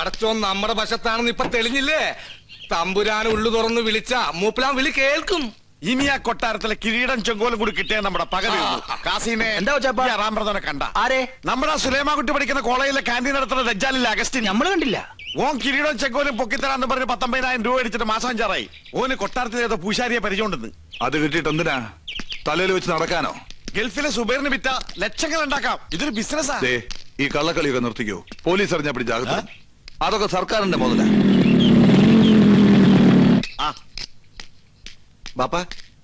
പടച്ചോൻ നമ്മുടെ വശത്താണെന്ന് ഇപ്പൊ തെളിഞ്ഞില്ലേ? തമ്പുരാൻ ഉള്ളു തുറന്ന് വിളിച്ച മൂപ്പലാൻ വിളി കേൾക്കും. ഇനി ആ കൊട്ടാരത്തിലെ കിരീടം ചെങ്കോലും കൂടി കിട്ടിയ നമ്മുടെ പകരം കണ്ട ആരെ? നമ്മുടെ സുലൈമാൻകുട്ടി പഠിക്കുന്ന കോളേജിലെ ക്യാൻറ്റീൻ നടത്തുന്ന ദജ്ജാലിലെ അഗസ്റ്റിൻ നമ്മൾ കണ്ടില്ല. ഓൻ കിരീടം ചെങ്കോലും പൊക്കിത്തരാന്ന് പറഞ്ഞ് 19,000 രൂപ അടിച്ചിട്ട് മാസം 5 ഓന് കൊട്ടാരത്തിലേതോ പൂശാരിയെ പരിചയമുണ്ടെന്ന്. അത് കിട്ടിയിട്ട് എന്തിനാ? തലയിൽ വെച്ച് നടക്കാനോ? ഗൾഫിലെ സുബൈറിന് വിറ്റ ലക്ഷങ്ങൾ ഉണ്ടാക്കാം. ഇതൊരു ബിസിനസ്സാ. ഈ കള്ളക്കളിയൊക്കെ നിർത്തിക്കോ. പോലീസ് അറിഞ്ഞാ പിടിച്ചാകും. അതൊക്കെ സർക്കാരിന്റെ മുതല. ബാപ്പ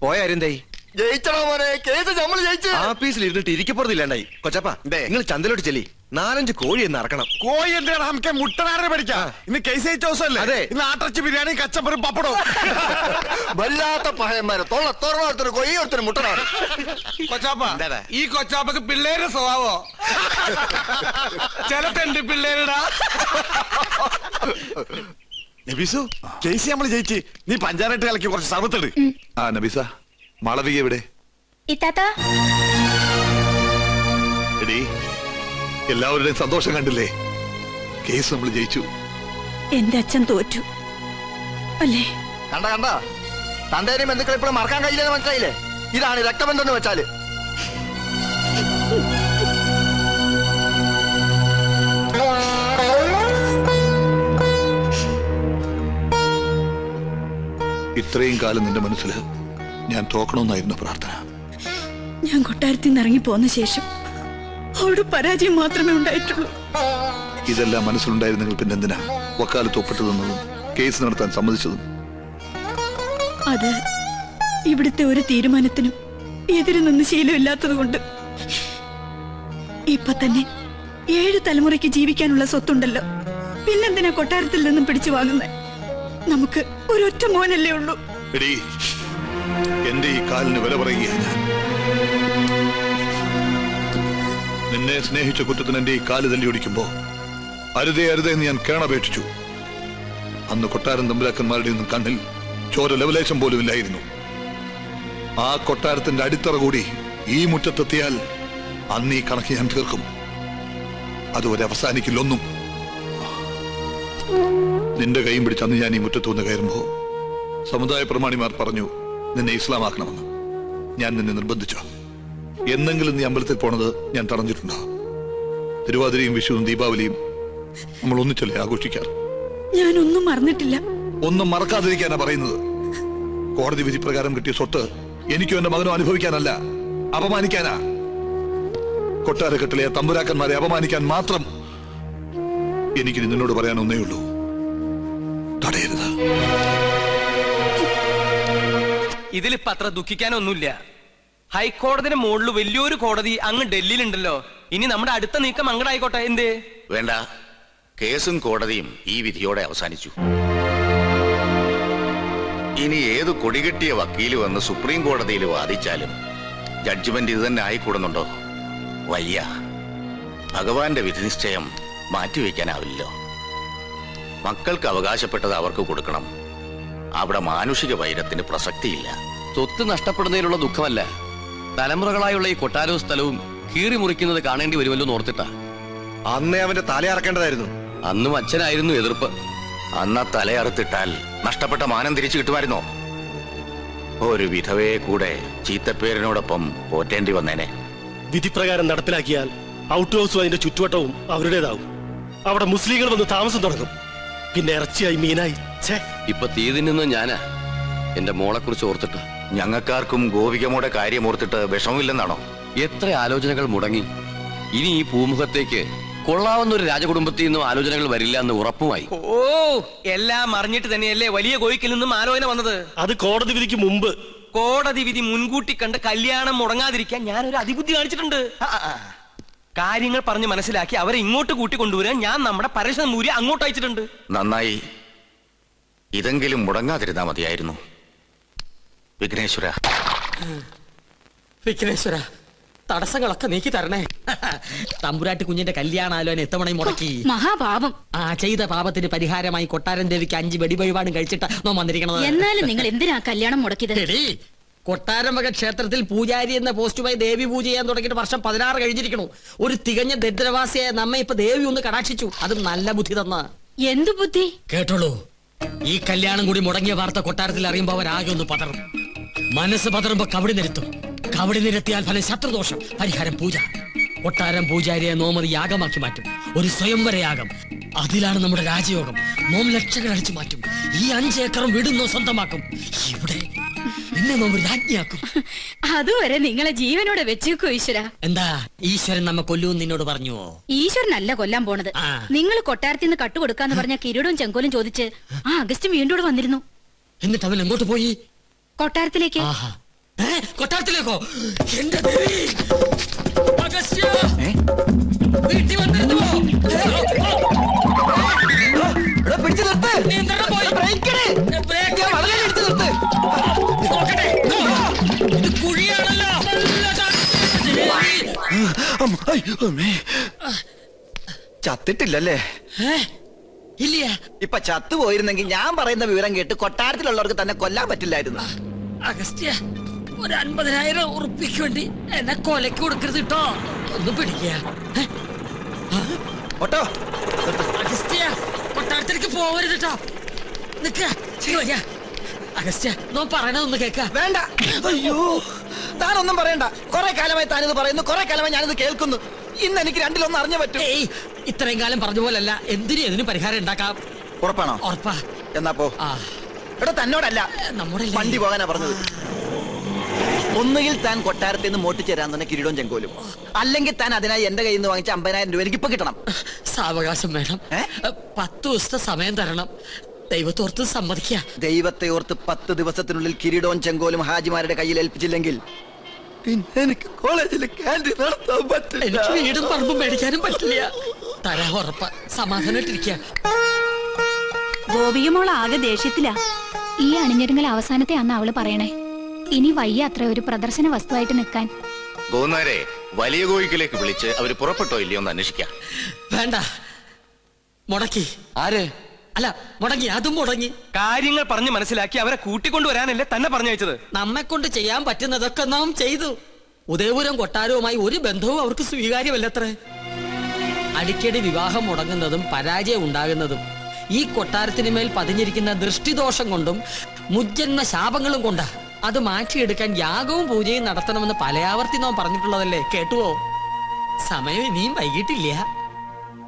പോയ ആരെന്തായി? ജയിച്ചടാ മോനെ, കേസ് നമ്മൾ ജയിച്ചു. ആഫീസിൽ ഇരുന്നിട്ട് ഇരിക്കപ്പുറത്തില്ലാണ്ടായി. കൊച്ചപ്പ നിങ്ങൾ ചന്തലോട്ട് ചെല്ലി 4-5 കോഴി എന്ന് ഇറക്കണം. കോഴി എന്താണ് നമുക്ക് മുട്ടനാരെ പഠിക്കാം. ഇന്ന് കേസ് ജയിച്ച ദിവസമല്ലേ? അതെ. ഇന്ന് ആട്ടർച്ചി ബിരിയാണി കച്ചപ്പറും പപ്പടവും. വല്ലാത്ത പഴയന്മാരെ തൊള്ളത്തോറൊരുത്തര് കൊയ്യ ഒരുത്തര് മുട്ടനാണ്. കൊച്ചാപ്പ, ഈ കൊച്ചാപ്പക്ക് പിള്ളേരുടെ സ്വഭാവോ? ചില തെണ്ടി പിള്ളേരുടാ. നബീസു, കേസ് നമ്മൾ ജയിച്ച്. നീ പഞ്ചായത്ത് കളിക്ക് കുറച്ച് സർവത്തിട്. ആ നബീസ, മാളവിക എവിടെ? എടീ, എല്ലാവരുടെയും സന്തോഷം കണ്ടില്ലേ? കേസ് നമ്മൾ ജയിച്ചു. എന്റെ അച്ഛൻ തോറ്റു അല്ലേ? കണ്ട തന്തേനും ബന്ധുക്കൾ ഇപ്പോഴും മറക്കാൻ കഴിയില്ലെന്ന് മനസ്സിലായില്ലേ? ഇതാണ് രക്തബന്ധം എന്ന് വെച്ചാല്. ഇത്രയും കാലം നിന്റെ മനസ്സിൽ ഞാൻ തോക്കണമെന്നായിരുന്നു പ്രാർത്ഥന. ഞാൻ കൊട്ടാരത്തിൽ നിന്ന് ഇറങ്ങി പോന്ന ശേഷം അവിടെ പരാജയം മാത്രമേ ഉണ്ടായിട്ടുള്ളൂ. ഇതെല്ലാം മനസ്സിലുണ്ടായിരുന്നെങ്കിൽ പിന്നെ എന്തിനാ വക്കാലത്ത് ഒപ്പിട്ടതെന്നതും കേസ് നടത്താൻ സമ്മതിച്ചതും? അത് ഇവിടുത്തെ ഒരു തീരുമാനത്തിനും എതിര് നിന്ന് ശീലമില്ലാത്തത് കൊണ്ട്. ഇപ്പൊ തന്നെ 7 തലമുറയ്ക്ക് ജീവിക്കാനുള്ള സ്വത്തുണ്ടല്ലോ. പിന്നെന്തിനാ കൊട്ടാരത്തിൽ നിന്നും പിടിച്ചു വാങ്ങുന്നത്? നമുക്ക് ഒരൊറ്റ മോനല്ലേ ഉള്ളൂ. എടീ, എന്റെ ഈ കാലിന് വില പറയുകയാണ് ഞാൻ. നിന്നെ സ്നേഹിച്ച കുറ്റത്തിന് എന്റെ ഈ കാല് തല്ലി ഒടിക്കുമ്പോ അരുതേ അരുതേ എന്ന് ഞാൻ കേണപേക്ഷിച്ചു. അന്ന് കൊട്ടാരം തമ്പുരാക്കന്മാരുടെ ഒന്നും കണ്ണിൽ ചോര ലവലേശം പോലും ഇല്ലായിരുന്നു. ആ കൊട്ടാരത്തിന്റെ അടിത്തറ കൂടി ഈ മുറ്റത്തെത്തിയാൽ അന്ന് ഈ കണക്ക് ഞാൻ തീർക്കും. അതുവരെ അവസാനിക്കില്ലൊന്നും. നിന്റെ കൈയും പിടിച്ച് അന്ന് ഞാൻ ഈ മുറ്റത്തുനിന്ന് കയറുമ്പോ സമുദായ പ്രമാണിമാർ പറഞ്ഞു നിന്നെ ഇസ്ലാമാക്കണമെന്ന്. ഞാൻ നിന്നെ നിർബന്ധിച്ചോ? എന്നെങ്കിലും നീ അമ്പലത്തിൽ പോണത് ഞാൻ തടഞ്ഞിട്ടുണ്ടോ? തിരുവാതിരയും വിഷുവും ദീപാവലിയും നമ്മൾ ഒന്നിച്ചല്ലേ ആഘോഷിക്കാറ്? ഞാനൊന്നും മറന്നിട്ടില്ല. ഒന്നും മറക്കാതിരിക്കാനാ പറയുന്നത്. കോടതി വിധി പ്രകാരം കിട്ടിയ സ്വത്ത് എനിക്കും എന്റെ മകനും അനുഭവിക്കാനല്ല, അപമാനിക്കാനാ. കൊട്ടാരക്കെട്ടിലെ തമ്പുരാക്കന്മാരെ അപമാനിക്കാൻ മാത്രം എനിക്ക് നിന്നോട് പറയാൻ ഒന്നേ ഉള്ളൂ. തടയരുത്. ഇതിലിപ്പോ അത്ര ദുഃഖിക്കാനൊന്നുമില്ല. ഹൈക്കോടതിയുടെ മുകളിൽ വലിയൊരു കോടതി അങ്ങ് ഡൽഹിയിലുണ്ടല്ലോ. ഇനി നമ്മുടെ അടുത്ത നീക്കം അങ്ങടായിക്കോട്ടെ. എന്തേ വേണ്ട, കേസും കോടതിയും ഈ വിധിയോടെ അവസാനിച്ചു. ഇനി ഏത് കൊടികെട്ടിയ വക്കീല് വന്ന് സുപ്രീം കോടതിയിൽ വാദിച്ചാലും ജഡ്ജ്മെന്റ് ഇത് തന്നെ ആയിക്കൂടുന്നുണ്ടോ? വയ്യ. ഭഗവാന്റെ വിധിനിശ്ചയം മാറ്റിവെക്കാനാവില്ലല്ലോ. മക്കൾക്ക് അവകാശപ്പെട്ടത് അവർക്ക് കൊടുക്കണം. അവിടെ മാനുഷിക വൈരത്തിന് പ്രസക്തിയില്ല. സ്വത്ത് നഷ്ടപ്പെടുന്നതിലുള്ള ദുഃഖമല്ല, തലമുറകളായുള്ള ഈ കൊട്ടാരവും സ്ഥലവും കീറി മുറിക്കുന്നത് കാണേണ്ടി വരുമല്ലോ ഓർത്തിട്ടാ. അന്നേ അവന്റെ തലയറക്കേണ്ടതായിരുന്നു. അന്നും അച്ഛനായിരുന്നു എതിർപ്പ്. അന്ന് തലയറുത്തിട്ടാൽ നഷ്ടപ്പെട്ട മാനം തിരിച്ചു കിട്ടുമായിരുന്നോ? ഒരു വിധവയെ കൂടെ ചീത്തപ്പേരിനോടൊപ്പം പോറ്റേണ്ടി വന്നേനെ. വിധിപ്രകാരം നടപ്പിലാക്കിയാൽ ഔട്ട് ഹൗസും അതിന്റെ ചുറ്റുവട്ടവും അവരുടേതാവും. അവിടെ മുസ്ലിങ്ങൾ വന്ന് താമസം തുടങ്ങും. പിന്നെ ഇറച്ചിയായി മീനായി. ഇപ്പൊ തീ തിന്നുന്നത് ഞാനാ, എന്റെ മോളെ കുറിച്ച് ഓർത്തിട്ട്. ഞങ്ങൾക്കാർക്കും ഗോപികമ്മയുടെ കാര്യം ഓർത്തിട്ട് വിഷമമില്ലെന്നാണോ? എത്ര ആലോചനകൾ മുടങ്ങി. ഇനി ഈ പൂമുഖത്തേക്ക് കൊള്ളാവുന്ന ഒരു രാജകുടുംബത്തിൽ നിന്നും ആലോചനകൾ വരില്ല എന്ന് ഉറപ്പുമായി. ഓ, എല്ലാം അറിഞ്ഞിട്ട് തന്നെയല്ലേ വലിയ കോയിക്കിൽ നിന്നും ആലോചന വന്നത്? അത് കോടതി വിധിക്ക് മുമ്പ്. കോടതി വിധി മുൻകൂട്ടി കണ്ട് കല്യാണം മുടങ്ങാതിരിക്കാൻ ഞാനൊരു അതിബുദ്ധി കാണിച്ചിട്ടുണ്ട്. കാര്യങ്ങൾ പറഞ്ഞ് മനസ്സിലാക്കി അവരെ ഇങ്ങോട്ട് കൂട്ടിക്കൊണ്ടുവരാൻ ഞാൻ നമ്മുടെ പരേശൻ മൂരി അങ്ങോട്ട് അയച്ചിട്ടുണ്ട്. നന്നായി. ഇതെങ്കിലും മുടങ്ങാതിരുന്നാ മതിയായിരുന്നു. വിഘ്നേശ്വര, വിഘ്നേശ്വര, തടസ്സങ്ങളൊക്കെ നീക്കി തരണേ. തമ്പുരാട്ടി കുഞ്ഞിന്റെ കല്യാണാലോചന എത്തമണയും മുടക്കി. മഹാപാപം. ആ ചെയ്ത പാപത്തിന് പരിഹാരമായി കൊട്ടാരൻ ദേവിക്ക് 5 വെടിവഴിപാടും കഴിച്ചിട്ട് നോ വന്നിരിക്കണത്. എന്നാലും നിങ്ങൾ എന്തിനാ കല്യാണം മുടക്കിയത്? കൊട്ടാരം വക ക്ഷേത്രത്തിൽ പൂജാരി എന്ന പോസ്റ്റുമായി ദേവി പൂജ ചെയ്യാൻ തുടങ്ങിയിട്ട് വർഷം 16 കഴിഞ്ഞിരിക്കണു. ഒരു തികഞ്ഞ ദരിദ്രവാസിയായ നമ്മെ ഇപ്പൊ ദേവി ഒന്ന് കടാക്ഷിച്ചു. അതും നല്ല ബുദ്ധി തന്ന. എന്തു ബുദ്ധി? കേട്ടോളൂ, ഈ കല്യാണം കൂടി മുടങ്ങിയ വാർത്ത കൊട്ടാരത്തിൽ അറിയുമ്പോ അവരാകെ ഒന്ന് പതറും. മനസ്സ് പതറുമ്പോ കവടി നിരത്തും. കവടി നിരത്തിയാൽ ഫലം ശത്രുദോഷം, പരിഹാരം പൂജ. കൊട്ടാരം പൂജാരിയെ നോമത് യാഗമാക്കി മാറ്റും. ഒരു സ്വയംവര യാഗം. അതിലാണ് നമ്മുടെ രാജയോഗം. നോം ലക്ഷങ്ങൾ അടിച്ചു മാറ്റും. ഈ 5 ഏക്കറും വീടുന്നോ സ്വന്തമാക്കും. ഇവിടെ എന്നെ നോം രാജ്ഞിയാക്കും. അതുവരെ നിങ്ങളെ ജീവനോടെ വെച്ചേക്കോ ഈശ്വര. എന്താ ഈശ്വരൻ നമ്മ കൊല്ലൂന്ന് നിന്നോട് പറഞ്ഞുവോ? ഈശ്വരനല്ല കൊല്ലാൻ പോണത്. നിങ്ങൾ കൊട്ടാരത്തിൽ നിന്ന് കട്ടുകൊടുക്കാന്ന് പറഞ്ഞ കിരീടവും ചെങ്കോലും ചോദിച്ച് ആ അഗസ്റ്റും വീണ്ടും ഇവിടെ വന്നിരുന്നു. എന്നിട്ട് അവൻ എങ്ങോട്ട് പോയി? കൊട്ടാരത്തിലേക്ക്. കൊട്ടാരത്തിലേക്കോ? എന്റെ ദേവി! അഗസ്ത്യ! വീട്ടിൽ വന്നിരുന്നുവോ? പിടിച്ചു നിർത്ത്. നിയന്ത്രണം പോയി. ബ്രേക്ക് നോക്കട്ടെ. ഇത് കുഴിയാണല്ലോ. ചത്തിട്ടില്ലല്ലേ? ഇല്ല. ഇപ്പൊ ചത്തുപോയിരുന്നെങ്കിൽ ഞാൻ പറയുന്ന വിവരം കേട്ട് കൊട്ടാരത്തിലുള്ളവർക്ക് തന്നെ കൊല്ലാൻ പറ്റില്ലായിരുന്നു. അഗസ്ത്യ, ഒരു 50,000 ഉറുപ്പിക്ക് വേണ്ടി എന്നെ കൊലക്ക് കൊടുക്കരുത് കേട്ടോ. ഒന്ന് പിടിക്കുക. ഓട്ടോ അഗസ്ത്യ, കൊട്ടാരത്തിലേക്ക് പോകരുത് കേട്ടോ. നിക്ക. അഗസ്ത്യ, നോ പറയണതൊന്ന് കേക്ക. വേണ്ട. അയ്യോ, താനൊന്നും പറയണ്ട. കുറെ കാലമായി താനിത് പറയുന്നു, കുറെ കാലമായി ഞാനിത് കേൾക്കുന്നു. ഇന്ന് എനിക്ക് രണ്ടിലൊന്നും അറിഞ്ഞു പറ്റും. ഇത്രയും കാലം പറഞ്ഞ പോലല്ല, എന്തിനും പരിഹാരം ഉണ്ടാക്കാം. ഉറപ്പാണോ? ഉറപ്പാ. എന്നാ പോ. എടോ, തന്നോടല്ല, നമ്മുടെ വണ്ടി പോകാനാ പറഞ്ഞത്. ഒന്നുകിൽ താൻ കൊട്ടാരത്തിൽ നിന്ന് മോട്ടിച്ചു തരാൻ തന്നെ കിരീടവും ചെങ്കോലും, അല്ലെങ്കിൽ താൻ അതിനായി എന്റെ കയ്യിൽ നിന്ന് വാങ്ങിച്ച 50,000 രൂപ എനിക്ക് ഇപ്പൊ കിട്ടണം. സാവകാശം വേണം. 10 ദിവസത്തെ സമയം തരണം. ദൈവത്തോർത്ത് സമ്മതിക്ക. ദൈവത്തെ ഓർത്ത് 10 ദിവസത്തിനുള്ളിൽ കിരീടവും ചെങ്കോലും ഹാജിമാരുടെ കയ്യിൽ ഏൽപ്പിച്ചില്ലെങ്കിൽ പിന്നെ എനിക്ക് കോളേജിൽ ക്യാൻറ്റീൻ നടത്താൻ പറ്റില്ല. എനിക്ക് വീടും പറമ്പും മേടിക്കാനും പറ്റില്ല. തരാ ഉറപ്പ. സമാധാനായിട്ടിരിക്ക. ഗോപികമോൾ ആകെ ദേഷ്യത്തിലാ. ഈ അണിഞ്ഞൊരുങ്ങൽ അവസാനത്തെ അന്ന് അവള് പറയണേ. ഇനി വയ്യ അത്ര ഒരു പ്രദർശന വസ്തുവായിട്ട് നിൽക്കാൻ. ഗോന്നാരെ വലിയ കോയിക്കിലേക്ക് വിളിച്ച് അവര് പുറപ്പെട്ടോ ഇല്ലയോ എന്ന് അന്വേഷിക്കാം. വേണ്ട, മുടക്കി. ആര്? അല്ല, മുടങ്ങി. അതും മുടങ്ങി. കാര്യങ്ങൾ പറഞ്ഞ് മനസ്സിലാക്കി അവരെ കൂട്ടിക്കൊണ്ടുവരാനല്ലേ തന്നെ പറഞ്ഞയച്ചത്. നമ്മെ കൊണ്ട് ചെയ്യാൻ പറ്റുന്നതൊക്കെ നാം ചെയ്തു. ഉദയപുരം കൊട്ടാരവുമായി ഒരു ബന്ധവും അവർക്ക് സ്വീകാര്യമല്ലത്രേ. അടിക്കടി വിവാഹം മുടങ്ങുന്നതും പരാജയം ഉണ്ടാകുന്നതും ഈ കൊട്ടാരത്തിന് മേൽ പതിഞ്ഞിരിക്കുന്ന ദൃഷ്ടിദോഷം കൊണ്ടും മുജ്ജന്മ ശാപങ്ങളും കൊണ്ടാ. അത് മാറ്റിയെടുക്കാൻ യാഗവും പൂജയും നടത്തണമെന്ന് പലയാവർത്തി നാം പറഞ്ഞിട്ടുള്ളതല്ലേ? കേട്ടുവോ? സമയം ഇനിയും വൈകിട്ടില്ല.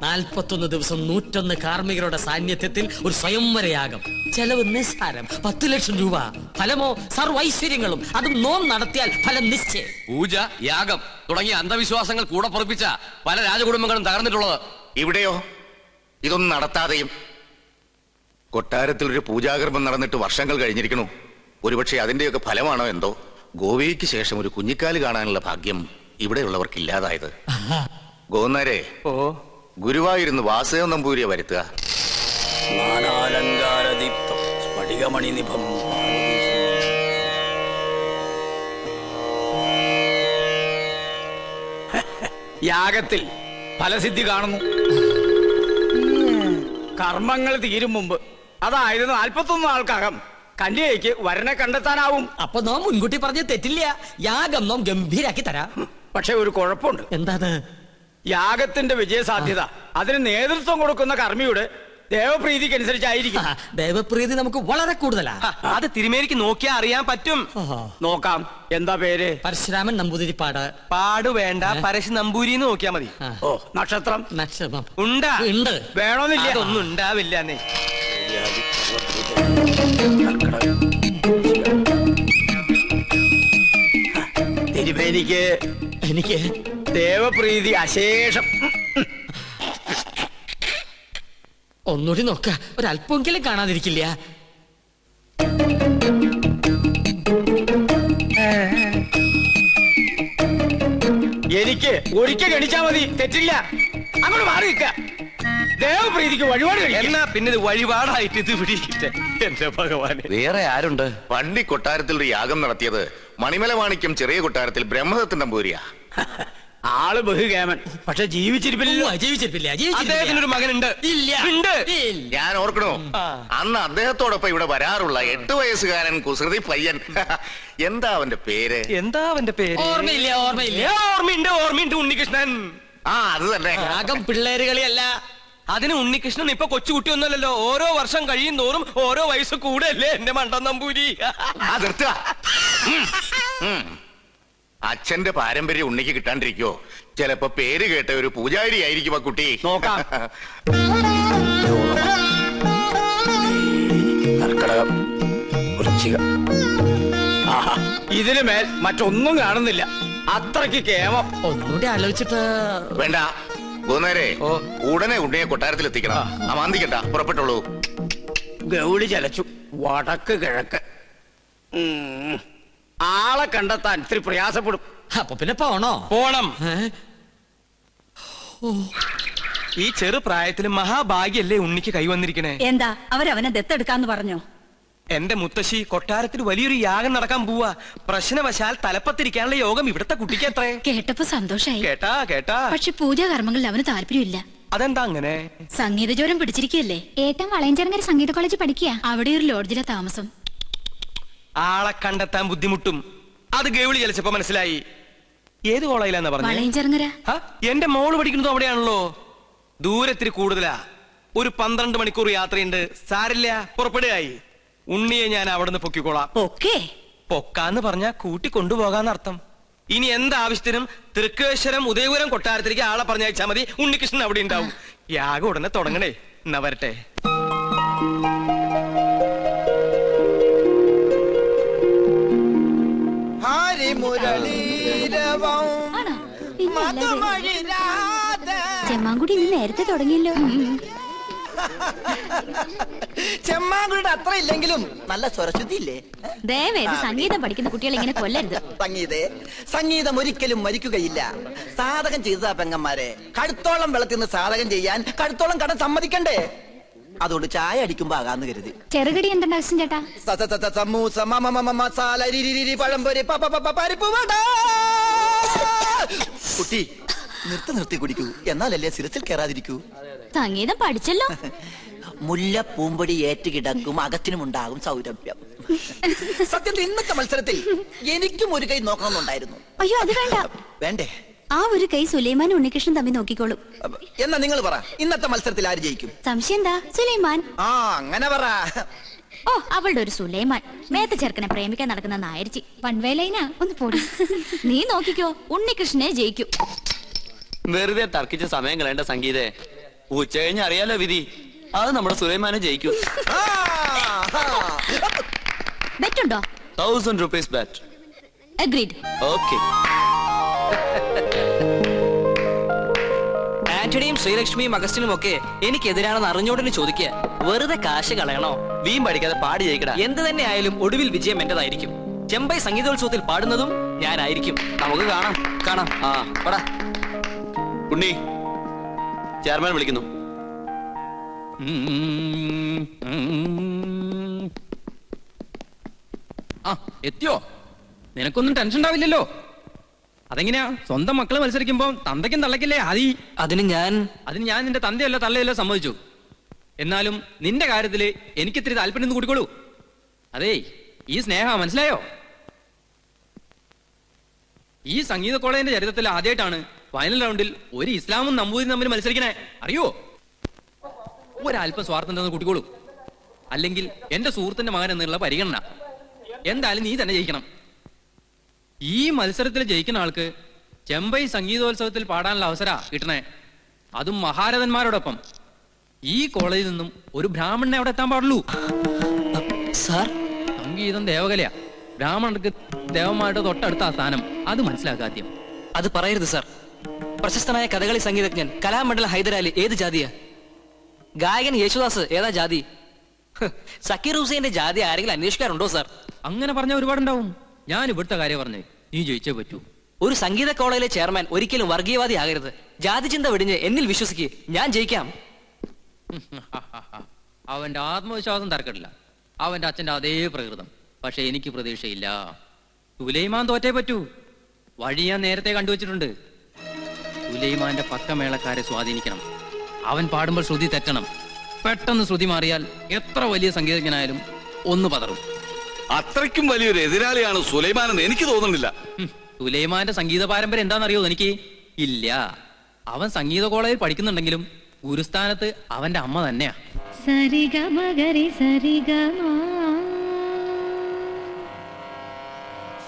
41 ദിവസം 101 കാർമ്മികരുടെ സാന്നിധ്യത്തിൽ ഒരു സ്വയംവരയാഗം. ചെലവ് നിസ്സാരം, 10 ലക്ഷം രൂപ. ഫലമോ സർവൈശ്വര്യങ്ങളും. അതും നോം നടത്തിയാൽ ഫലം നിശ്ചയം. പൂജ, യാഗം തുടങ്ങിയ അന്ധവിശ്വാസങ്ങൾ കൂടെ പൊറപ്പിച്ച പല രാജകുടുംബങ്ങളും തകർന്നിട്ടുള്ളത്. ഇവിടെയോ ഇതൊന്നും നടത്താതെയും കൊട്ടാരത്തിൽ ഒരു പൂജാകർമ്മം നടന്നിട്ട് വർഷങ്ങൾ കഴിഞ്ഞിരിക്കണു. ഒരുപക്ഷെ അതിന്റെയൊക്കെ ഫലമാണോ എന്തോ ഗോവയ്ക്ക് ശേഷം ഒരു കുഞ്ഞിക്കാല് കാണാനുള്ള ഭാഗ്യം ഇവിടെയുള്ളവർക്ക് ഇല്ലാതായത്. ഗോന്നാരെ, ഗുരുവായൂരുന്ന് വാസുദേവ നമ്പൂരിയെ വരുത്തുക. യാഗത്തിൽ ഫലസിദ്ധി കാണുന്നു. കർമ്മങ്ങൾ തീരും മുമ്പ്, അതായത് 41 നാൾക്കകം കന്യകയ്ക്ക് വരനെ കണ്ടെത്താനാവും. അപ്പൊ നാം മുൻകൂട്ടി പറഞ്ഞ തെറ്റില്ല. യാഗം നാം ഗംഭീരാക്കി തരാം. പക്ഷെ ഒരു കുഴപ്പമുണ്ട്. എന്താണ്? യാഗത്തിന്റെ വിജയസാധ്യത അതിന് നേതൃത്വം കൊടുക്കുന്ന കർമ്മിയുടെ ദേവപ്രീതിക്ക് അനുസരിച്ചായിരിക്കും. ദേവപ്രീതി നമുക്ക് വളരെ കൂടുതലാ. അത് തിരുമേനിക്ക് നോക്കിയാൽ അറിയാൻ പറ്റും. നോക്കാം. എന്താ പേര്? പരശുരാമൻ നമ്പൂതിരിപ്പാട്. പാട് വേണ്ട, പരശു നമ്പൂരി നോക്കിയാ മതി. ഓ, നക്ഷത്രം? നക്ഷത്രം ഉണ്ടാ? ഉണ്ട്. വേണമെന്നില്ല. അതൊന്നും ഉണ്ടാവില്ല. തിരുമേനിക്ക് എനിക്ക് ദേവപ്രീതി അശേഷം. ഒന്നുകൂടി നോക്ക, ഒരല്പമെങ്കിലും കാണാതിരിക്കില്ല. എനിക്ക് ഒരിക്കൽ ഗണിച്ചാ മതി, തെറ്റില്ല. അങ്ങോട്ട് മാറി നിൽക്ക. ദേവപ്രീതിക്ക് വഴിപാട് എന്നാ പിന്നെ ഇത് വഴിപാടായിട്ട് ഇത് പിടിക്കട്ടെ. എന്റെ ഭഗവാനെ, വേറെ ആരുണ്ട്? പണ്ടി കൊട്ടാരത്തിൽ ഒരു യാഗം നടത്തിയത് മണിമല മാണിക്യം ചെറിയ കൊട്ടാരത്തിൽ ബ്രഹ്മദത്തൻ നമ്പൂരിയാ. ആള് ബഹുകേമൻ, പക്ഷെ ജീവിച്ചിരിപ്പില്ല. അദ്ദേഹത്തിനൊരു മകനുണ്ട്. ഇല്ല. ഉണ്ട്. ഞാൻ ഓർക്കണോ, അന്ന് അദ്ദേഹത്തോടൊപ്പം ഇവിടെ വരാറുള്ള 8 വയസ്സുകാരൻ കുസൃതി പയ്യൻ. എന്താ അവന്റെ പേര്? ഓർമ്മയില്ല. ഓർമ്മയുണ്ട്. ഉണ്ണികൃഷ്ണൻ. ആ, അത് തന്നെ. യാഗം പിള്ളേരുകളിയല്ല, അതിന് ഉണ്ണികൃഷ്ണൻ ഇപ്പൊ കൊച്ചുകുട്ടിയൊന്നുമല്ലല്ലോ. ഓരോ വർഷം കഴിയും തോറും ഓരോ വയസ്സ് കൂടെയല്ലേ എന്റെ മണ്ടൻ നമ്പൂരി. നിർത്തുക. അച്ഛന്റെ പാരമ്പര്യം ഉണ്ണിക്ക് കിട്ടാണ്ടിരിക്കോ? ചിലപ്പോ പേര് കേട്ട ഒരു പൂജാരി ആയിരിക്കും ആ കുട്ടി. നോക്കാം. കർക്കടകം, വൃശ്ചികം. ഇതിന് മേൽ മറ്റൊന്നും കാണുന്നില്ല. അത്രയ്ക്ക് കേമം. ഒന്നുകൂടി ആലോചിച്ചിട്ട്. വേണ്ട ഗോനേരെ, ഉടനെ ഉണ്ണിയെ കൊട്ടാരത്തിൽ എത്തിക്കണം. അമാന്തിക്കണ്ട, പുറപ്പെട്ടോളൂ. ഗൗളി ചലച്ചു. വടക്ക് കിഴക്ക്. ആളെ കണ്ടെത്താൻ ഇത്തിരി പ്രയാസപ്പെടും. അപ്പൊ പിന്നെ പോണോ? പോണം. ഈ ചെറുപ്രായത്തിൽ മഹാഭാഗ്യല്ലേ ഉണ്ണിക്ക് കൈവന്നിരിക്കണേ. എന്താ അവരവനെ ദത്തെടുക്കാന്ന് പറഞ്ഞോ? എന്റെ മുത്തശ്ശി, കൊട്ടാരത്തിൽ വലിയൊരു യാഗം നടക്കാൻ പോവാ. പ്രശ്നവശാൽ തലപ്പത്തിരിക്കാനുള്ള യോഗം ഇവിടുത്തെ കുട്ടിക്ക് എത്രേ. കേട്ടപ്പോ സന്തോഷായി. കേട്ടാ പക്ഷെ പൂജാകർമ്മങ്ങളിൽ അവന് താല്പര്യമില്ല. അതെന്താ അങ്ങനെ? സംഗീതജ്വരം പിടിച്ചിരിക്കുകയല്ലേ. ഏട്ടൻ വളയഞ്ചേർങ്ങര സംഗീത കോളേജ് പഠിക്കുക. അവിടെ ഒരു ലോഡ്ജിലെ താമസം. ആളെ കണ്ടെത്താൻ ബുദ്ധിമുട്ടും. അത് ഗൗളി ചലിച്ചപ്പോ മനസ്സിലായി. ഏത് കോളേജിലാന്നാ പറഞ്ഞത്? വളയഞ്ചേർങ്ങര. എന്റെ മോള് പഠിക്കുന്നതും അവിടെയാണല്ലോ. ദൂരത്തിരി കൂടുതലാ. ഒരു 12 മണിക്കൂർ യാത്രയുണ്ട്. സാരില്ല, പുറപ്പെടുകയായി. ഉണ്ണിയെ ഞാൻ അവിടുന്ന് പൊക്കിക്കോളാം. പൊക്കാന്ന് പറഞ്ഞാ കൂട്ടി കൊണ്ടുപോകാന്നർത്ഥം. ഇനി എന്താവശ്യത്തിനും തൃക്കേശ്വരം, ഉദയപുരം കൊട്ടാരത്തിലേക്ക് ആളെ പറഞ്ഞയച്ചാ മതി. ഉണ്ണികൃഷ്ണൻ അവിടെ ഉണ്ടാവും. യാഗം ഉടനെ തുടങ്ങണേ. എന്നാ വരട്ടെ. ചെമ്മാങ്കുടി ഇന്ന് നേരത്തെ തുടങ്ങിയല്ലോ. ചെമ്മാങ്കുടിയുടെ അത്ര ഇല്ലെങ്കിലും നല്ല സ്വരശുദ്ധി ഇല്ലേ? ദയവേത് സംഗീതം പഠിക്കുന്ന കുട്ടികളെ ഇങ്ങനെ കൊല്ലരുത്. സംഗീതം ഒരിക്കലും മരിക്കുകയില്ല. സാധകം ചെയ്തതാ പെങ്ങന്മാരെ. കഴുത്തോളം വെള്ളത്തിൽ നിന്ന് സാധകം ചെയ്യാൻ കഴുത്തോളം കടം സമ്മതിക്കണ്ടേ? അതുകൊണ്ട് ചായ അടിക്കുമ്പോ ആകാന്ന് കരുതി. ചെറുകടി എന്തുണ്ട് അച്ഛൻ ചേട്ടാ? സമൂസ, മസാല, പഴംപൊരി, പരിപ്പ് വട. കുട്ടി നിർത്തി കുടിക്കൂ, എന്നാലല്ലേ സിരസിൽ കയറാതിരിക്കൂ. സംഗീതം പഠിച്ചല്ലോ. മുല്ല പൂമ്പൊടി ഏറ്റുകിടക്കും, അകത്തിനുമുണ്ടാകും സൗരഭ്യം. സത്യത്തിൽ ഇന്നത്തെ മത്സരത്തിൽ എനിക്കും ഒരു കൈ നോക്കണമെന്നുണ്ടായിരുന്നു. അയ്യോ, അത് വേണ്ട. വേണ്ടേ? ആ ഒരു കൈ സുലൈമാനും ഉണ്ണികൃഷ്ണൻ തമ്മിൽ നോക്കിക്കോളും. എന്നാ നിങ്ങൾ പറ, ഇന്നത്തെ മത്സരത്തിൽ ആര് ജയിക്കും? സംശയം എന്താ? സുലൈമാൻ. ആ, അങ്ങനെ പറ. ഓ, അവളുടെ ഒരു സുലൈമാൻ. മേത്ത ചെറുക്കനെ പ്രേമിക്കാൻ നടക്കുന്ന നായരിച്ചി. വൺവേലൈനാ, ഒന്ന് പോടി. നീ നോക്കിക്കോ, ഉണ്ണികൃഷ്ണനെ ജയിക്കും. വെറുതെ തർക്കിച്ച സമയം കളയേണ്ട സംഗീതേ. ഉച്ച കഴിഞ്ഞ് അറിയാലോ വിധി. അത് നമ്മുടെ സുലൈമാനെ ജയിക്കും. ബെറ്റുണ്ടോ? 1000 rupees bet. അഗ്രീഡ്. ഓക്കെ. ആന്റണിയും ശ്രീലക്ഷ്മിയും അഗസ്റ്റിനും ഒക്കെ എനിക്കെതിരാണെന്ന് അറിഞ്ഞോടനെ ചോദിക്കുക. വെറുതെ കാശ് കളയണോ? വീം പഠിക്കാതെ പാടി ജയിക്കടാ. എന്ത് തന്നെ ആയാലും ഒടുവിൽ വിജയം എന്റേതായിരിക്കും. ചെമ്പൈ സംഗീതോത്സവത്തിൽ പാടുന്നതും ഞാനായിരിക്കും. നമുക്ക് കാണാം. ആ പടാ. ഉണ്ണി, ചെയർമാൻ വിളിക്കുന്നു. എത്തിയോ? നിനക്കൊന്നും ടെൻഷൻ ഉണ്ടാവില്ലല്ലോ. അതെങ്ങനെയാ? സ്വന്തം മക്കള് മത്സരിക്കുമ്പോ തന്തയ്ക്കും തള്ളക്കില്ലേ ആദി? അതിന് ഞാൻ നിന്റെ തന്തയല്ലോ തള്ളയല്ലോ സമ്മതിച്ചു. എന്നാലും നിന്റെ കാര്യത്തില് എനിക്കിത്തിരി താല്പര്യം കൂടിക്കോളൂ. അതേ, ഈ സ്നേഹ മനസ്സിലായോ? ഈ സംഗീത കോളേജിന്റെ ചരിത്രത്തിൽ ആദ്യമായിട്ടാണ് ഫൈനൽ റൗണ്ടിൽ ഒരു ഇസ്ലാമും നമ്പൂതിരും തമ്മിൽ മത്സരിക്കണേ. അറിയോ? ഒരല്പം സ്വാർത്ഥം ഉണ്ടെന്ന് കൂട്ടിക്കോളൂ. അല്ലെങ്കിൽ എന്റെ സുഹൃത്തിന്റെ മകൻ എന്നുള്ള പരിഗണന. എന്തായാലും നീ തന്നെ ജയിക്കണം. ഈ മത്സരത്തിൽ ജയിക്കുന്ന ആൾക്ക് ചെമ്പൈ സംഗീതോത്സവത്തിൽ പാടാനുള്ള അവസര കിട്ടണേ. അതും മഹാരഥന്മാരോടൊപ്പം. ഈ കോളേജിൽ നിന്നും ഒരു ബ്രാഹ്മണനെ അവിടെ എത്താൻ പാടുള്ളൂ. സാർ, സംഗീതം ദേവകലയാ. ബ്രാഹ്മണർക്ക് ദേവന്മാരുടെ തൊട്ടടുത്ത സ്ഥാനം. അത് മനസ്സിലാക്കാദ്യം. അത് പറയരുത് സാർ. പ്രശസ്തനായ കഥകളി സംഗീതജ്ഞൻ കലാമണ്ഡലം ഹൈദരാലി ഏത് ജാതിയാ? ഗായകൻ യേശുദാസ് ഏതാ ജാതി? സക്കീർ ഹുസൈന്റെ ജാതി ആരെങ്കിലും അന്വേഷിക്കാറുണ്ടോ സാർ? അങ്ങനെ പറഞ്ഞ ഒരുപാടുണ്ടാവും. ഞാൻ ഇവിടുത്തെ കാര്യം പറഞ്ഞേ, നീ ജയിച്ചേ പറ്റൂ. ഒരു സംഗീത കോളേജിലെ ചെയർമാൻ ഒരിക്കലും വർഗീയവാദി ആകരുത്. ജാതി ചിന്ത വെടിഞ്ഞ് എന്നിൽ വിശ്വസിക്ക്, ഞാൻ ജയിക്കാം. അവന്റെ ആത്മവിശ്വാസം തർക്കമില്ല. അവന്റെ അച്ഛന്റെ അതേ പ്രകൃതം. പക്ഷെ എനിക്ക് പ്രതീക്ഷയില്ല. സുലൈമാൻ തോറ്റേ പറ്റൂ. വഴി ഞാൻ നേരത്തെ കണ്ടുവച്ചിട്ടുണ്ട്. സുലൈമാന്റെ പക്കമേളക്കാരെ സ്വാധീനിക്കണം. അവൻ പാടുമ്പോൾ ശ്രുതി തെറ്റണം. പെട്ടെന്ന് ശ്രുതി മാറിയാൽ എത്ര വലിയ സംഗീതജ്ഞനായാലും ഒന്ന് പതറും. അത്രയ്ക്കും വലിയൊരു എതിരാളിയാണ് സുലൈമാൻ എന്ന് എനിക്ക് തോന്നുന്നില്ല. സുലൈമാന്റെ സംഗീത പാരമ്പര്യം എന്താണെന്നറിയോ എനിക്ക്? ഇല്ല. അവൻ സംഗീത കോളേജിൽ പഠിക്കുന്നുണ്ടെങ്കിലും ഗുരുസ്ഥാനത്ത് അവന്റെ അമ്മ തന്നെയാ. സരിഗമഗരി സരിഗമ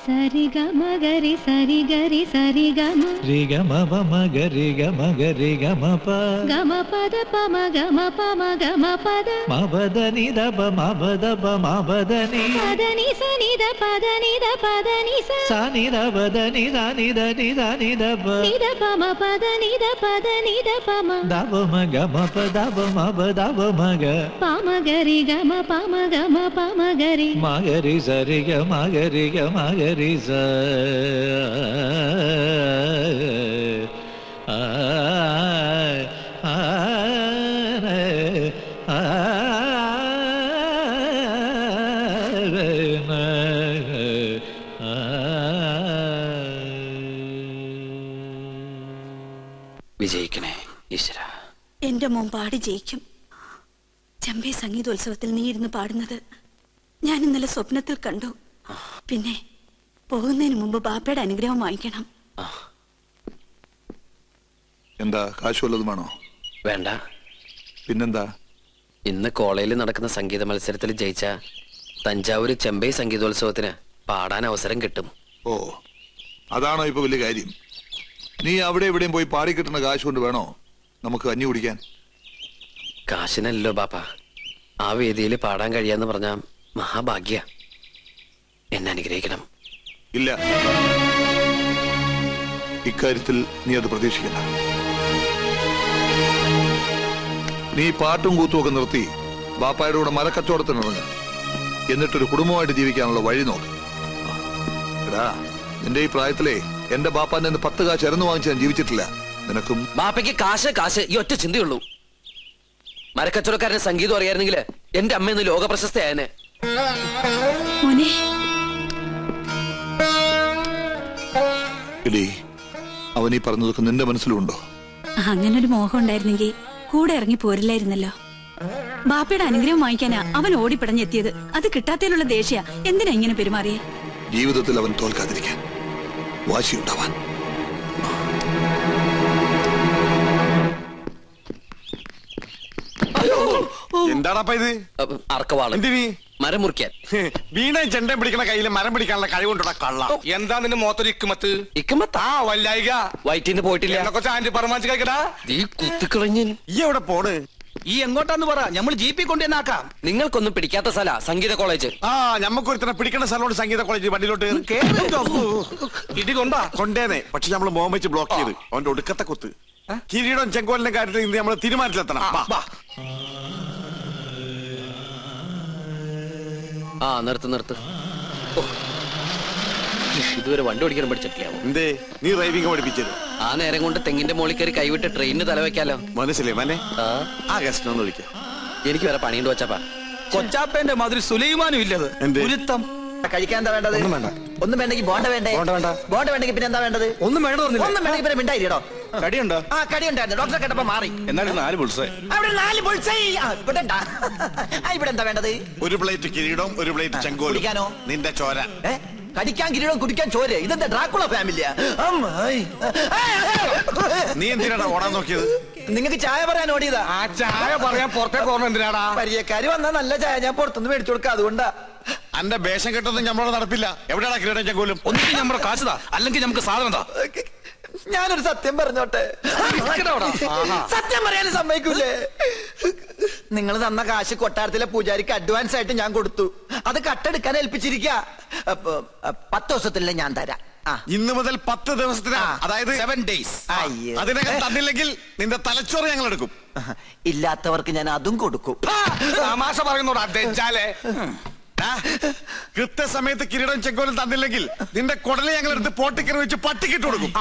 സരിഗമഗരി സരിഗരി സരിഗമ രിഗമപമഗരി ഗമഗരി ഗമപ ഗമപദ പമ ഗമപമ ഗമപദ മപദനിദപ മപദപ മപദനി പദനി സനിദ പദനിദ പദനി സനിദപദനി സനിദനി സനിദപ നിദപമ പദനിദ പദനിദ പമ ദപമ ഗമപ ദപമപ ദപമഗ പമഗരി ഗമ പമഗരി മഗരി സരിഗ മഗരി ഗമഗരി സ വിജയിക്കണേ ഈശ്വര. എന്റെ മോൻ പാടി ജയിക്കും. ചെമ്പൈ സംഗീതോത്സവത്തിൽ നീ ഇരുന്ന് പാടുന്നത് ഞാൻ ഇന്നലെ സ്വപ്നത്തിൽ കണ്ടു. പിന്നെ പോകുന്നതിന് മുമ്പ് ബാപ്പയുടെ അനുഗ്രഹം വാങ്ങിക്കണം. എന്താ കാശ് വല്ലതും വേണോ? വേണ്ട. പിന്നെന്താ? ഇന്ന് കോളേജിൽ നടക്കുന്ന സംഗീത മത്സരത്തിൽ ജയിച്ച തഞ്ചാവൂര് ചെമ്പൈ സംഗീതോത്സവത്തിന് പാടാൻ അവസരം കിട്ടും. ഓ, അതാണോ ഇപ്പൊ വലിയ കാര്യം? നീ അവിടെ എവിടെയും പോയി പാടി കിട്ടുന്ന കാശ് കൊണ്ട് വേണോ നമുക്ക് കഞ്ഞി കുടിക്കാൻ? കാശിനല്ലോ ബാപ്പ, ആ വേദിയിൽ പാടാൻ കഴിയാന്ന് പറഞ്ഞ മഹാഭാഗ്യ. എന്നെ അനുഗ്രഹിക്കണം. ഇല്ല, ഇക്കാര്യത്തിൽ നീ അത് പ്രതീക്ഷിക്കണ്ട. നീ പാട്ടും കൂത്തും ഒക്കെ നിർത്തി ബാപ്പായുടെ കൂടെ മരക്കച്ചവടത്തിനിറങ്ങ്. എന്നിട്ടൊരു കുടുംബമായിട്ട് ജീവിക്കാനുള്ള വഴി നോക്ക്. എടാ, നിന്റെ ഈ പ്രായത്തിലെ എന്റെ ബാപ്പാന്റെ 10 കാശ് ഇറന്നു വാങ്ങിച്ച് ഞാൻ ജീവിച്ചിട്ടില്ല. നിനക്കും ബാപ്പയ്ക്ക് കാശ് കാശ് ഈ ഒറ്റ ചിന്തയുള്ളൂ. മരക്കച്ചവടക്കാരന് സംഗീതം അറിയായിരുന്നെങ്കിൽ എന്റെ അമ്മ ഇന്ന് ലോക പ്രശസ്തയായനെ. എടീ, അവൻ ഈ പറഞ്ഞതൊക്കെ നിന്റെ മനസ്സിലുണ്ടോ? അങ്ങനൊരു മോഹം ഉണ്ടായിരുന്നെങ്കിൽ കൂടെ ഇറങ്ങി പോരില്ലായിരുന്നല്ലോ. ബാപ്പയുടെ അനുഗ്രഹം വാങ്ങിക്കാനാ അവൻ ഓടിപ്പിടഞ്ഞെത്തിയത്. അത് കിട്ടാത്തതിലുള്ള ദേഷ്യ. എന്തിനാ ഇങ്ങനെ പെരുമാറിയേ? ജീവിതത്തിൽ അവൻ തോൽക്കാതിരിക്കാൻ വാശിയുണ്ടാവാൻ. എന്താടാ ഇത്? അർക്കവാള് മരം മുറിക്കാൻ. വീണ ചെണ്ട പിടിക്കണ കയ്യില് മരം പിടിക്കാനുള്ള കഴിവുണ്ടോടാ കള്ള? എന്താ നിന്റെ മോത്തൊരു ഇക്കുമത്ത്? ഇക്കുമത്ത് ആ വല്ലായിക വയറ്റിന്ന് പോയിട്ടില്ല. കൊച്ചാ ആന്റി പറമാച്ച് കഴിക്കടാ. നീ കുത്തിക്കളഞ്ഞ ഈ എവിടെ പോണ്? ഈ എങ്ങോട്ടാന്ന് പറ, നമ്മൾ ജീപ്പിൽ കൊണ്ടുവന്നാക്കാം. നിങ്ങൾക്കൊന്നും പിടിക്കാത്ത സ്ഥല സംഗീത കോളേജ്. ആ, ഞമ്മക്കൊരുത്തനെ പിടിക്കണ സ്ഥലമുണ്ട് സംഗീത കോളേജ്. വണ്ടിയിലോട്ട് ഇടി കൊണ്ടാ കൊണ്ടേനെ. പക്ഷെ നമ്മള് മോഹം വെച്ച് ബ്ലോക്ക് ചെയ്ത് അവന്റെ ഒടുക്കത്തെ കുത്ത്. കിരീടം ചെങ്കോലിന്റെ കാര്യത്തിൽ ഇന്ന് നമ്മള് തീരുമാനത്തിലെത്തണം. ആ, നിർത്ത്. ഇതുവരെ വണ്ടി ഓടിക്കാൻ പഠിച്ചിട്ടില്ല. എന്തേ നീ ഡ്രൈവിംഗ് പഠിപ്പിച്ചത്? ആ നേരം കൊണ്ട് തെങ്ങിന്റെ മോളിൽ കയറി കൈവിട്ട് ട്രെയിനിന് തലവെക്കാലോ. മനസ്സിലായി മനെ? ആ ഗസ്റ്റ് ഒന്ന് വിളിക്കാം. എനിക്ക് വേറെ പണിയുണ്ട് കൊച്ചാപ്പാ. കൊച്ചാപ്പന്റെ മാതിരി സുലൈമാനും ഇല്ലത്. ഗുരുത്തം കഴിക്കാൻ എന്താ വേണ്ടത്? ഒന്നും വേണ്ടെങ്കിൽ ബോണ്ട വേണ്ടേ? ബോണ്ട വേണ്ടെങ്കിൽ പിന്നെ എന്താ വേണ്ടത്? ഒന്നും വേണ്ടെങ്കിൽ പിന്നെ മിണ്ടായിട്ടോ. കടിയുണ്ടോ? ആ, കടിയുണ്ടായിരുന്നു. ഡോക്ടറെ കേട്ടപ്പോ മാറി. എന്നാലും 4 ബുൾസൈ. അവിടെ 4 ബുൾസൈ. ഇവിടെ ഉണ്ടാ. ഇവിടെ എന്താ വേണ്ടത്? ഒരു പ്ലേറ്റ് കിരീടം, ഒരു പ്ലേറ്റ് ചെങ്കോൽ. കുടിക്കാനോ? നിന്റെ ചോര. കടിക്കാൻ കിരീടം, കുടിക്കാൻ ചോര. ഇതെന്താ ഡ്രാക്കുള ഫാമിലിയാ? നീ എന്തിനാടാ ഓടാൻ നോക്കിയത്? നിങ്ങൾക്ക് ചായ പറയാൻ ഓടിയതാ. ആ ചായ പറയാൻ പുറത്തേക്ക് ഓർമ്മ എന്തിനാടാ? പരിചയക്കാര് വന്നാ നല്ല ചായ ഞാൻ പുറത്തുനിന്ന് മേടിച്ചു കൊടുക്കാം. അതുകൊണ്ടാ. അന്റെ വേഷം കെട്ടൊന്നും നമ്മളോട് നടപ്പില്ല. എവിടെയാണ് കിരീടം ചെങ്കോലും? ഒന്നിനും നമ്മുടെ കാശ് താ, അല്ലെങ്കിൽ നമുക്ക് സാധനം താ. ഞാനൊരു സത്യം പറഞ്ഞോട്ടെ? സത്യം പറയാനും സമ്മതിക്കൂലേ? നിങ്ങൾ തന്ന കാശ് കൊട്ടാരത്തിലെ പൂജാരിക്ക് അഡ്വാൻസ് ആയിട്ട് ഞാൻ കൊടുത്തു. അത് കട്ടെടുക്കാൻ ഏൽപ്പിച്ചിരിക്ക. 10 ദിവസത്തിലെ ഞാൻ തരാം. ഇന്ന് മുതൽ 10 ദിവസത്തിന്, അതായത് 7 days. അതിനകം തന്നില്ലെങ്കിൽ നിന്റെ തലച്ചോറ് ഞങ്ങൾ എടുക്കും. ഇല്ലാത്തവർക്ക് ഞാൻ അതും കൊടുക്കും. തമാശ പറയുന്നോടാ തെച്ചാലേ. കൃത്യസമയത്ത് കിരീടം ചെങ്കോലും തന്നില്ലെങ്കിൽ നിന്റെ കുടലെ ഞങ്ങൾ എടുത്ത് പോട്ടിക്കറി വെച്ച് പട്ടിക്കിട്ട് കൊടുക്കും.